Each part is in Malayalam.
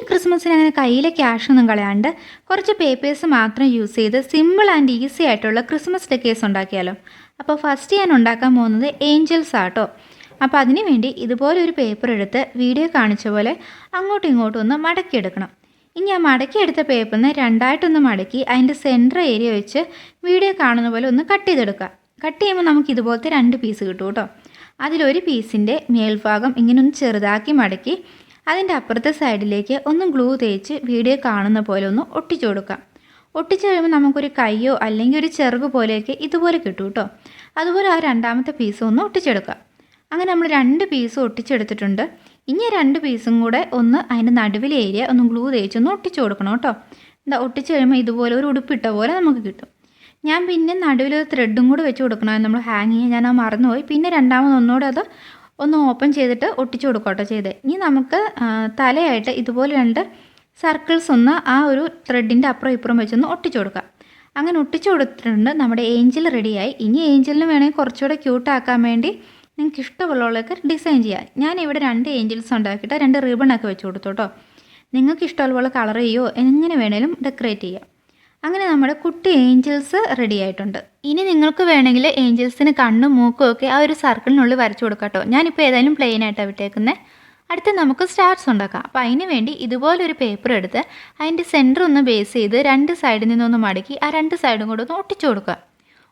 ക്രിസ്മസിന് അങ്ങനെ കയ്യിലെ ക്യാഷൊന്നും കളയാണ്ട് കുറച്ച് പേപ്പേഴ്സ് മാത്രം യൂസ് ചെയ്ത് സിമ്പിൾ ആൻഡ് ഈസി ആയിട്ടുള്ള ക്രിസ്മസ് ഡെക്കേഴ്സ് ഉണ്ടാക്കിയാലോ. അപ്പോൾ ഫസ്റ്റ് ഞാൻ ഉണ്ടാക്കാൻ പോകുന്നത് ഏഞ്ചൽസ് ആട്ടോ. അപ്പോൾ അതിന് വേണ്ടി ഇതുപോലെ ഒരു പേപ്പർ എടുത്ത് വീഡിയോ കാണിച്ച പോലെ അങ്ങോട്ടും ഇങ്ങോട്ടും ഒന്ന് മടക്കിയെടുക്കണം. ഇനി ആ മടക്കിയെടുത്ത പേപ്പറിന് രണ്ടായിട്ടൊന്ന് മടക്കി അതിൻ്റെ സെൻറ്റർ ഏരിയ വെച്ച് വീഡിയോ കാണുന്ന പോലെ ഒന്ന് കട്ട് ചെയ്തെടുക്കുക. കട്ട് ചെയ്യുമ്പോൾ നമുക്ക് ഇതുപോലത്തെ 2 പീസ് കിട്ടും കേട്ടോ. അതിലൊരു പീസിൻ്റെ മേൽഭാഗം ഇങ്ങനെ ഒന്ന് ചെറുതാക്കി മടക്കി അതിൻ്റെ അപ്പുറത്തെ സൈഡിലേക്ക് ഒന്ന് ഗ്ലൂ തേച്ച് വീഡിയോ കാണുന്ന പോലെ ഒന്ന് ഒട്ടിച്ചു കൊടുക്കാം. ഒട്ടിച്ച് കഴിയുമ്പോൾ നമുക്കൊരു കയ്യോ അല്ലെങ്കിൽ ഒരു ചെറുക് പോലെയൊക്കെ ഇതുപോലെ കിട്ടും കേട്ടോ. അതുപോലെ ആ രണ്ടാമത്തെ പീസ് ഒന്ന് ഒട്ടിച്ചെടുക്കാം. അങ്ങനെ നമ്മൾ 2 പീസ് ഒട്ടിച്ചെടുത്തിട്ടുണ്ട്. ഇനി 2 പീസും കൂടെ ഒന്ന് അതിൻ്റെ നടുവിലെ ഏരിയ ഒന്ന് ഗ്ലൂ തേച്ചൊന്ന് ഒട്ടിച്ചു കൊടുക്കണം കേട്ടോ. എന്താ ഒട്ടിച്ച് കഴിയുമ്പോൾ ഇതുപോലെ ഒരു ഉടുപ്പിട്ട പോലെ നമുക്ക് കിട്ടും. ഞാൻ പിന്നെ നടുവിലൊരു ത്രെഡും കൂടെ വെച്ച് കൊടുക്കണം. നമ്മൾ ഹാങ് ചെയ്യാൻ ഞാൻ മറന്നുപോയി. പിന്നെ രണ്ടാമതൊന്നുകൂടെ അത് ഒന്ന് ഓപ്പൺ ചെയ്തിട്ട് ഒട്ടിച്ചു കൊടുക്കട്ടോ ചെയ്തേ. ഇനി നമുക്ക് തലയായിട്ട് ഇതുപോലെ 2 സർക്കിൾസ് ഒന്ന് ആ ഒരു ത്രെഡിൻ്റെ അപ്പുറം ഇപ്പുറം വെച്ചൊന്ന് ഒട്ടിച്ചു കൊടുക്കാം. അങ്ങനെ ഒട്ടിച്ചു കൊടുത്തിട്ടുണ്ട്. നമ്മുടെ ഏഞ്ചൽ റെഡിയായി. ഇനി ഏഞ്ചലിന് വേണമെങ്കിൽ കുറച്ചുകൂടെ ക്യൂട്ടാക്കാൻ വേണ്ടി നിങ്ങൾക്ക് ഇഷ്ടമുള്ളവർക്ക് ഡിസൈൻ ചെയ്യാം. ഞാനിവിടെ 2 ഏഞ്ചൽസ് ഉണ്ടാക്കിയിട്ട് 2 റിബണൊക്കെ വെച്ച് കൊടുത്തു കേട്ടോ. നിങ്ങൾക്ക് ഇഷ്ടമുള്ള കളർ ചെയ്യോ എങ്ങനെ വേണേലും ഡെക്കറേറ്റ് ചെയ്യാം. അങ്ങനെ നമ്മുടെ കുട്ടി ഏഞ്ചൽസ് റെഡി ആയിട്ടുണ്ട്. ഇനി നിങ്ങൾക്ക് വേണമെങ്കിൽ ഏഞ്ചൽസിന് കണ്ണും മൂക്കും ഒക്കെ ആ ഒരു സർക്കിളിനുള്ളിൽ വരച്ചു കൊടുക്കാം കേട്ടോ. ഞാനിപ്പോൾ ഏതായാലും പ്ലെയിൻ ആയിട്ടാണ് വിട്ടേക്കുന്നത്. അടുത്ത് നമുക്ക് സ്റ്റാർസ് ഉണ്ടാക്കാം. അപ്പോൾ അതിന് വേണ്ടി ഇതുപോലൊരു പേപ്പർ എടുത്ത് അതിൻ്റെ സെൻറ്റർ ഒന്ന് ബേസ് ചെയ്ത് 2 സൈഡിൽ നിന്നൊന്ന് മടക്കി ആ 2 സൈഡും കൂടെ ഒന്ന് ഒട്ടിച്ചു കൊടുക്കുക.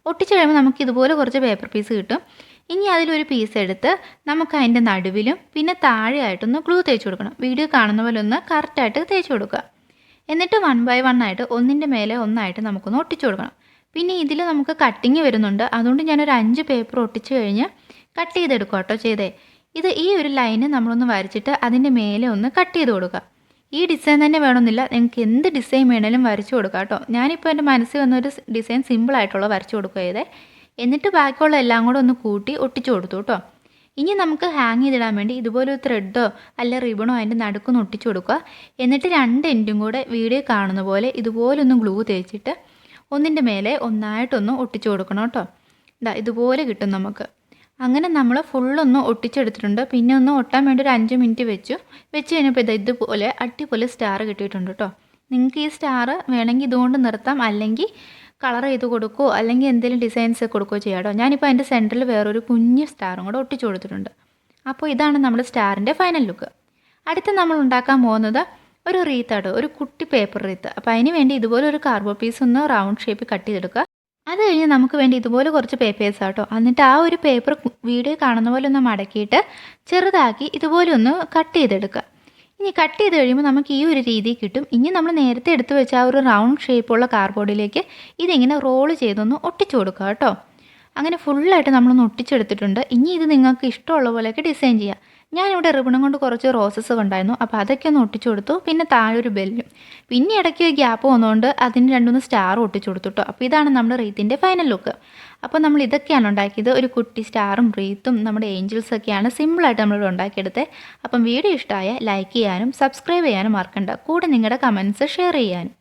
ഒട്ടിച്ച് കഴിയുമ്പോൾ നമുക്ക് ഇതുപോലെ കുറച്ച് പേപ്പർ പീസ് കിട്ടും. ഇനി അതിലൊരു പീസ് എടുത്ത് നമുക്ക് അതിൻ്റെ നടുവിലും പിന്നെ താഴെയായിട്ടൊന്ന് ഗ്ലൂ തേച്ച് കൊടുക്കണം. വീഡിയോ കാണുന്ന പോലെ ഒന്ന് കറക്റ്റായിട്ട് തേച്ച് കൊടുക്കുക. എന്നിട്ട് 1 ബൈ 1 ആയിട്ട് ഒന്നിൻ്റെ മേലെ ഒന്നായിട്ട് നമുക്കൊന്ന് ഒട്ടിച്ചു കൊടുക്കണം. പിന്നെ ഇതിൽ നമുക്ക് കട്ടിങ് വരുന്നുണ്ട്. അതുകൊണ്ട് ഞാനൊരു 5 പേപ്പർ ഒട്ടിച്ച് കഴിഞ്ഞ് കട്ട് ചെയ്തെടുക്കുക കേട്ടോ ചെയ്തേ. ഈ ഒരു ലൈന് നമ്മളൊന്ന് വരച്ചിട്ട് അതിൻ്റെ മേലെ ഒന്ന് കട്ട് ചെയ്ത് കൊടുക്കുക. ഈ ഡിസൈൻ തന്നെ വേണമെന്നില്ല, നിങ്ങൾക്ക് എന്ത് ഡിസൈൻ വേണേലും വരച്ചു കൊടുക്കുക കേട്ടോ. ഞാനിപ്പോൾ എൻ്റെ മനസ്സിൽ വന്നൊരു ഡിസൈൻ സിമ്പിളായിട്ടുള്ള വരച്ചു കൊടുക്കുക ചെയ്തേ. എന്നിട്ട് ബാക്കിയുള്ള എല്ലാം കൂടെ ഒന്ന് കൂട്ടി ഒട്ടിച്ചു കൊടുത്തു കേട്ടോ. ഇനി നമുക്ക് ഹാങ് ചെയ്തിടാൻ വേണ്ടി ഇതുപോലെ ഒരു ത്രെഡോ അല്ല റിബണോ അതിൻ്റെ നടുക്കൊന്ന് ഒട്ടിച്ചു കൊടുക്കുക. എന്നിട്ട് 2 എൻഡും കൂടെ വീഡിയോ കാണുന്ന പോലെ ഇതുപോലെ ഒന്ന് ഗ്ലൂ തേച്ചിട്ട് ഒന്നിൻ്റെ മേലെ ഒന്നായിട്ടൊന്ന് ഒട്ടിച്ചു കൊടുക്കണം കേട്ടോ. ഇതുപോലെ കിട്ടും നമുക്ക്. അങ്ങനെ നമ്മൾ ഫുള്ളൊന്ന് ഒട്ടിച്ചെടുത്തിട്ടുണ്ട്. പിന്നെ ഒന്ന് ഒട്ടാൻ വേണ്ടി ഒരു 5 മിനിറ്റ് വെച്ച് കഴിഞ്ഞപ്പോൾ ഇതുപോലെ അടിപൊളി സ്റ്റാർ കിട്ടിയിട്ടുണ്ട് കേട്ടോ. നിങ്ങൾക്ക് ഈ സ്റ്റാർ വേണമെങ്കിൽ ഇതുകൊണ്ട് നിർത്താം, അല്ലെങ്കിൽ കളർ ചെയ്ത് കൊടുക്കുകയോ അല്ലെങ്കിൽ എന്തെങ്കിലും ഡിസൈൻസ് കൊടുക്കുകയോ ചെയ്യാം കേട്ടോ. ഞാനിപ്പോൾ അതിൻ്റെ സെൻറ്ററിൽ വേറൊരു കുഞ്ഞ് സ്റ്റാറും കൂടെ ഒട്ടിച്ചു കൊടുത്തിട്ടുണ്ട്. അപ്പോൾ ഇതാണ് നമ്മുടെ സ്റ്റാറിൻ്റെ ഫൈനൽ ലുക്ക്. അടുത്ത് നമ്മൾ ഉണ്ടാക്കാൻ പോകുന്നത് ഒരു റീത്താട്ടോ, ഒരു കുട്ടി പേപ്പർ റീത്ത്. അപ്പോൾ അതിന് വേണ്ടി ഇതുപോലെ ഒരു കാർഡ്ബോർഡ് പീസ് ഒന്ന് റൗണ്ട് ഷേപ്പ് കട്ട് ചെയ്തെടുക്കുക. അത് കഴിഞ്ഞ് നമുക്ക് വേണ്ടി ഇതുപോലെ കുറച്ച് പേപ്പേഴ്സ് ആട്ടോ. എന്നിട്ട് ആ ഒരു പേപ്പർ വീഡിയോ കാണുന്ന പോലെ ഒന്ന് മടക്കിയിട്ട് ചെറുതാക്കി ഇതുപോലെ ഒന്ന് കട്ട് ചെയ്തെടുക്കുക. ഇനി കട്ട് ചെയ്ത് കഴിയുമ്പോൾ നമുക്ക് ഈ ഒരു രീതി കിട്ടും. ഇനി നമ്മൾ നേരത്തെ എടുത്ത് വെച്ച ആ ഒരു റൗണ്ട് ഷേപ്പുള്ള കാർഡ്ബോർഡിലേക്ക് ഇതിങ്ങനെ റോള് ചെയ്തൊന്ന് ഒട്ടിച്ചു കൊടുക്കുക കേട്ടോ. അങ്ങനെ ഫുള്ളായിട്ട് നമ്മളൊന്ന് ഒട്ടിച്ചെടുത്തിട്ടുണ്ട്. ഇനി ഇത് നിങ്ങൾക്ക് ഇഷ്ടമുള്ള പോലെയൊക്കെ ഡിസൈൻ ചെയ്യാം. ഞാനിവിടെ റിബണും കൊണ്ട് കുറച്ച് റോസസ് ഉണ്ടായിരുന്നു. അപ്പോൾ അതൊക്കെ ഒന്ന് ഒട്ടിച്ചു കൊടുത്തു. പിന്നെ താഴെ ഒരു ബെല്ലും, പിന്നെ ഇടയ്ക്ക് ഗ്യാപ്പ് വന്നുകൊണ്ട് അതിന് 2-3 സ്റ്റാർ ഒട്ടിച്ചു കൊടുത്തു കേട്ടോ. അപ്പോൾ ഇതാണ് നമ്മുടെ റീത്തിൻ്റെ ഫൈനൽ ലുക്ക്. അപ്പോൾ നമ്മൾ ഇതൊക്കെയാണ് ഉണ്ടാക്കിയത്. ഒരു കുട്ടി സ്റ്റാറും റീത്തും നമ്മുടെ ഏഞ്ചൽസൊക്കെയാണ് സിമ്പിളായിട്ട് നമ്മളിവിടെ ഉണ്ടാക്കിയെടുത്തത്. അപ്പം വീഡിയോ ഇഷ്ടമായ ലൈക്ക് ചെയ്യാനും സബ്സ്ക്രൈബ് ചെയ്യാനും മറക്കണ്ട. കൂടെ നിങ്ങളുടെ കമൻറ്റ്സ് ഷെയർ ചെയ്യാനും.